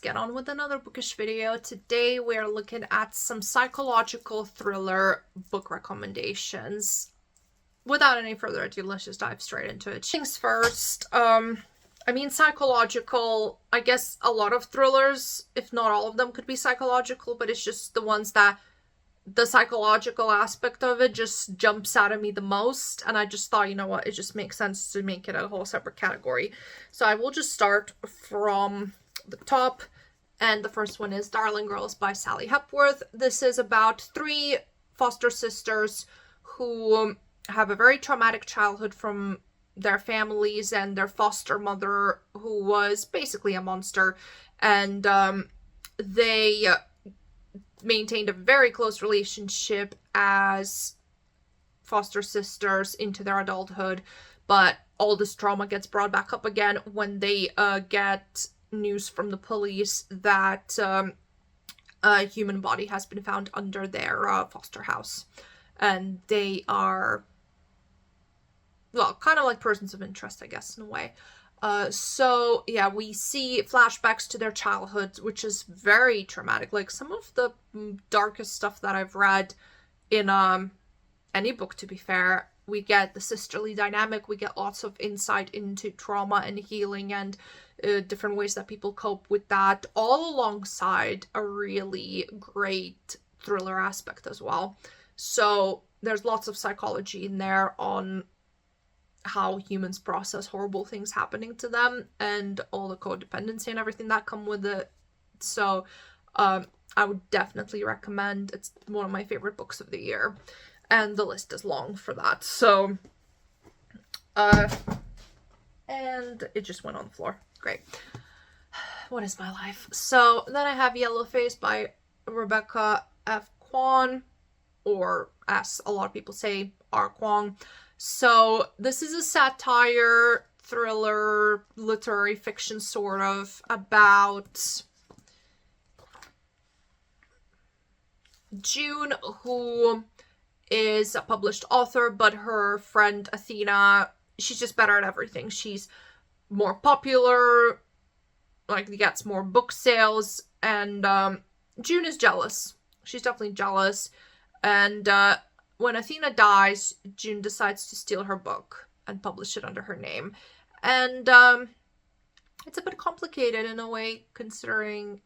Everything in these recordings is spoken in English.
get on with another bookish video. Today we're looking at some psychological thriller book recommendations. Without any further ado, let's just dive straight into it. Things first, psychological, I guess a lot of thrillers, if not all of them, could be psychological, but it's just the ones that the psychological aspect of it just jumps out at me the most, and I just thought, you know what, it just makes sense to make it a whole separate category. So I will just start from the top, and the first one is Darling Girls by Sally Hepworth. This is about 3 foster sisters who have a very traumatic childhood from their families and their foster mother, who was basically a monster, and they maintained a very close relationship as foster sisters into their adulthood, but all this trauma gets brought back up again when they get news from the police that a human body has been found under their foster house, and they are, well, kind of like persons of interest, I guess, in a way. So yeah, we see flashbacks to their childhood, which is very traumatic. Like some of the darkest stuff that I've read in any book, to be fair. We get the sisterly dynamic, we get lots of insight into trauma and healing and different ways that people cope with that, all alongside a really great thriller aspect as well. So there's lots of psychology in there on how humans process horrible things happening to them and all the codependency and everything that come with it. So I would definitely recommend. It's one of my favorite books of the year, and the list is long for that. So and it just went on the floor. Great. What is my life? So then I have Yellowface by Rebecca F. Kuang, or as a lot of people say, R. Kuang. So this is a satire, thriller, literary fiction sort of, about June, who is a published author, but her friend Athena, she's just better at everything. She's more popular, like gets more book sales, and June is jealous. She's definitely jealous, and when Athena dies, June decides to steal her book and publish it under her name. And it's a bit complicated in a way, considering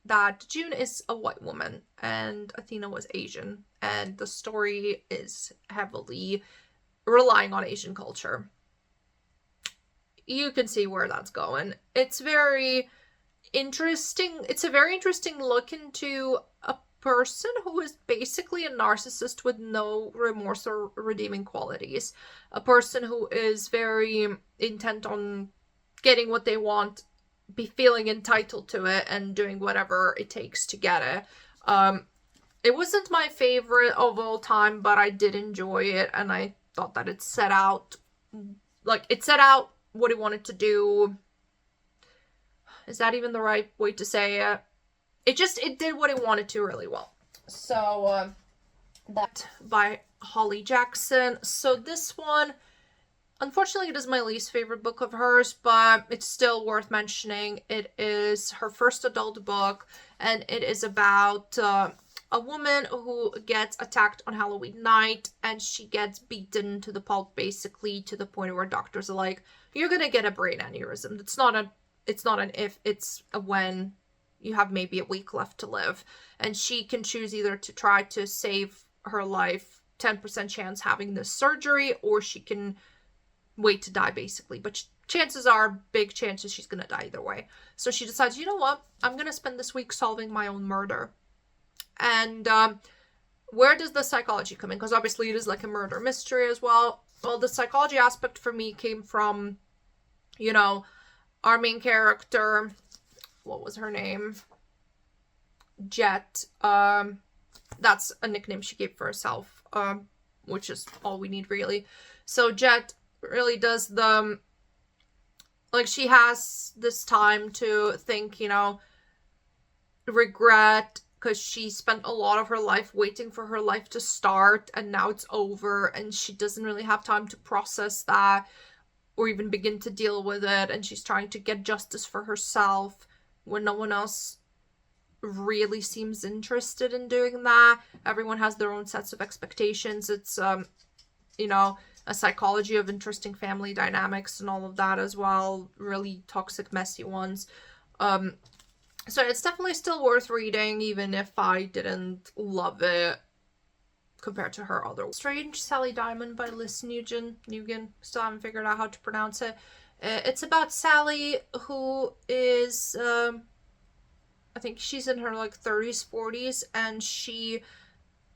that June is a white woman and Athena was Asian, and the story is heavily relying on Asian culture. You can see where that's going. It's very interesting. It's a very interesting look into a person who is basically a narcissist with no remorse or redeeming qualities. A person who is very intent on getting what they want, be feeling entitled to it, and doing whatever it takes to get it. It wasn't my favorite of all time, but I did enjoy it, and I thought that it set out what it wanted to do. Is that even the right way to say it? It did what it wanted to really well. So, that by Holly Jackson. So this one, unfortunately, it is my least favorite book of hers, but it's still worth mentioning. It is her first adult book, and it is about a woman who gets attacked on Halloween night, and she gets beaten to the pulp, basically, to the point where doctors are like, you're gonna get a brain aneurysm. It's not an if, it's a when. You have maybe a week left to live, and she can choose either to try to save her life, 10% chance having this surgery, or she can wait to die, basically. But chances are, big chances, she's gonna die either way. So she decides, you know what, I'm gonna spend this week solving my own murder. And where does the psychology come in? Because obviously it is like a murder mystery as well. Well, the psychology aspect for me came from, you know, our main character, what was her name? Jet. That's a nickname she gave for herself, which is all we need, really. So Jet really does she has this time to think, you know, regret, because she spent a lot of her life waiting for her life to start, and now it's over, and she doesn't really have time to process that or even begin to deal with it, and she's trying to get justice for herself when no one else really seems interested in doing that. Everyone has their own sets of expectations. It's you know, a psychology of interesting family dynamics and all of that as well, really toxic, messy ones. So it's definitely still worth reading, even if I didn't love it compared to her other. Strange Sally Diamond by Liz Nugent. Still haven't figured out how to pronounce it. It's about Sally, who is I think she's in her like 30s, 40s, and she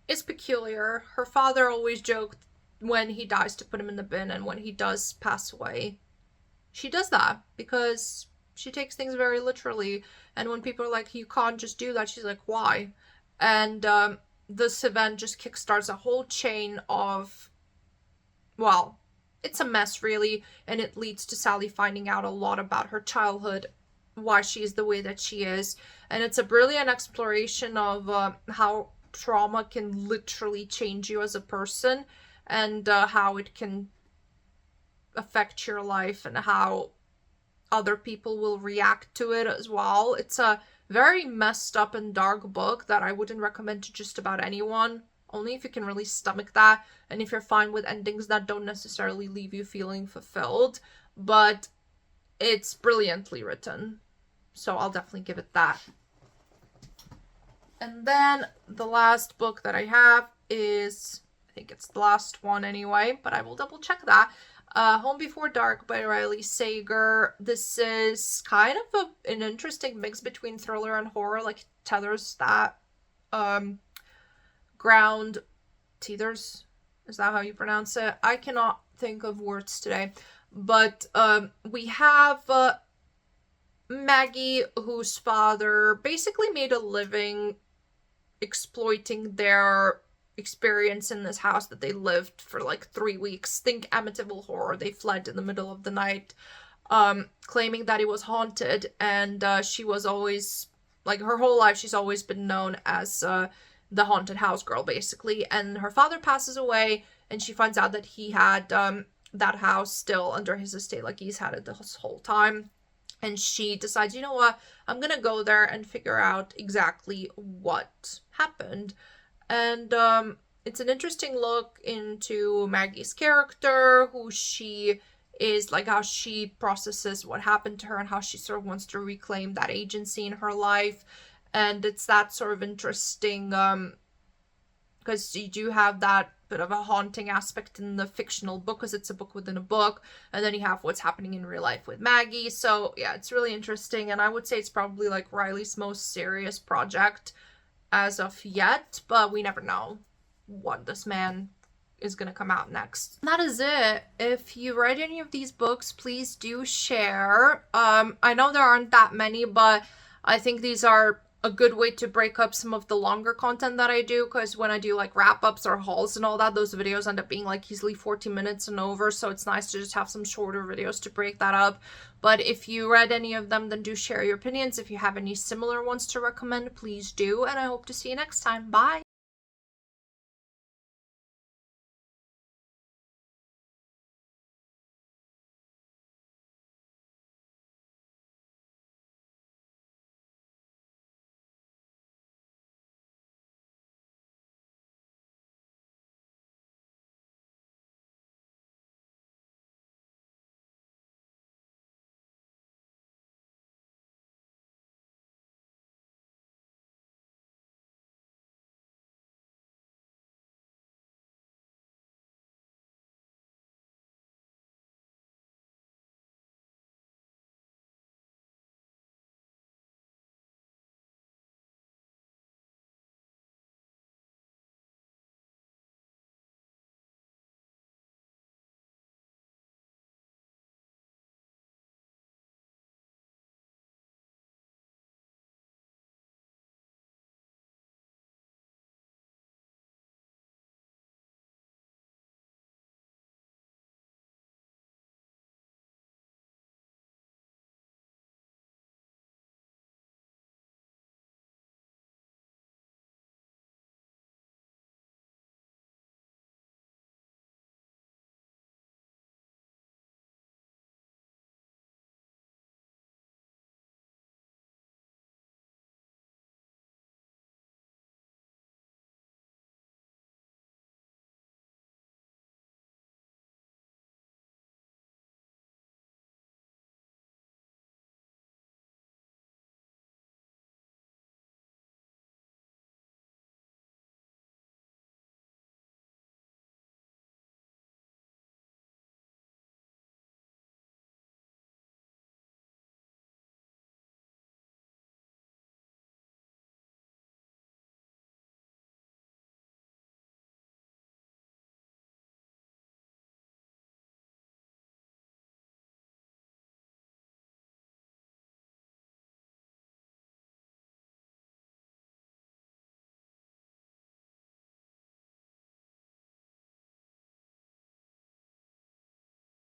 is peculiar. Her father always joked when he dies to put him in the bin, and when he does pass away, she does that because she takes things very literally. And when people are like, you can't just do that, she's like, why? And this event just kickstarts a whole chain of, well, it's a mess really, and it leads to Sally finding out a lot about her childhood, why she's the way that she is. And it's a brilliant exploration of how trauma can literally change you as a person, and how it can affect your life and how other people will react to it as well. It's a very messed up and dark book that I wouldn't recommend to just about anyone, only if you can really stomach that and if you're fine with endings that don't necessarily leave you feeling fulfilled. But it's brilliantly written, so I'll definitely give it that. And then the last book that I have is, I think it's the last one anyway, but I will double check that. Home Before Dark by Riley Sager. This is kind of an interesting mix between thriller and horror, like tethers that ground. Tethers? Is that how you pronounce it? I cannot think of words today. But we have Maggie, whose father basically made a living exploiting their experience in this house that they lived for like 3 weeks. Think Amityville Horror. They fled in the middle of the night, claiming that it was haunted, and she was always, like, her whole life she's always been known as the haunted house girl, basically. And her father passes away, and she finds out that he had that house still under his estate, like he's had it this whole time. And she decides, you know what, I'm gonna go there and figure out exactly what happened. And it's an interesting look into Maggie's character, who she is, like how she processes what happened to her and how she sort of wants to reclaim that agency in her life. And it's that sort of interesting, because you do have that bit of a haunting aspect in the fictional book, because it's a book within a book, and then you have what's happening in real life with Maggie. So yeah, it's really interesting, and I would say it's probably like Riley's most serious project as of yet, but we never know what this man is gonna come out next. And that is it. If you read any of these books, please do share. I know there aren't that many, but I think these are a good way to break up some of the longer content that I do, because when I do like wrap-ups or hauls and all that, those videos end up being like easily 40 minutes and over, so it's nice to just have some shorter videos to break that up. But if you read any of them, then do share your opinions. If you have any similar ones to recommend, please do, and I hope to see you next time. Bye!